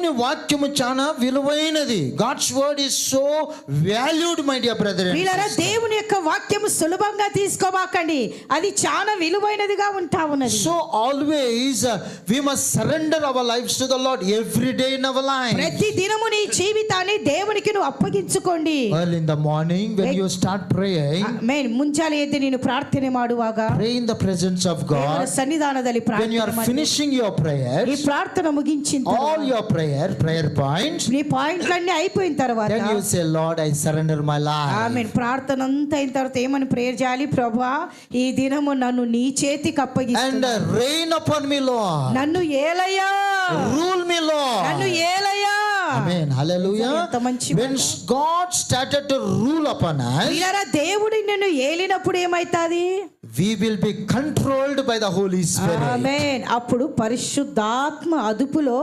దేవుని వాక్యము చాలా విలువైనది. God's word is so valued, my dear brother and వీళ్ళారా, sister. దేవుని యొక్క వాక్యము సులభంగా తీసుకోబాకండి, అది చాలా విలువైనదిగా ఉంటా ఉన్నది. So always we must surrender our lives to the Lord every day in our life. ప్రతి దినము నీ జీవితాన్ని దేవునికి నువ్వు అప్పగించుకోండి. Early in the morning when you start praying, amen. ಮುಂಜಾನೆ ಎದ್ದು ನೀನು ಪ್ರಾರ್ಥನೆ ಮಾಡುವಾಗ, pray in the presence of ದೇವರ God. ಸನ್ನಿಧಾನದಲ್ಲಿ When you are ಪ್ರಾರ್ಥನೆ ಮಾಡಿ, finishing your ఈ prayers, ప్రార్థన ముగించిన all తర్వాత, your prayer points, నీ పాయింట్లన్నీ అయిపోయిన తర్వాత, then you say, Lord, I surrender my life. ఆమేన్. ప్రార్థన అంతా అయిన తర్వాత ఏమని ప్రేయర్ చేయాలి? ప్రభువా, ఈ దినము నన్ను నీ చేతికి And అప్పగిస్తున్నా, reign upon me, Lord. నన్ను ఏలయ్యా, Rule me, నన్ను Lord. ఏలయ్యా. Amen. Hallelujah. ఎంత మంచి When God started to rule upon us, వీళ్ళారా, దేవుడు నిన్ను ఏలినప్పుడు ఏమైతాది? we will be controlled by the Holy Spirit. ఆమేన్. అప్పుడు పరిశుద్ధాత్మ అదుపులో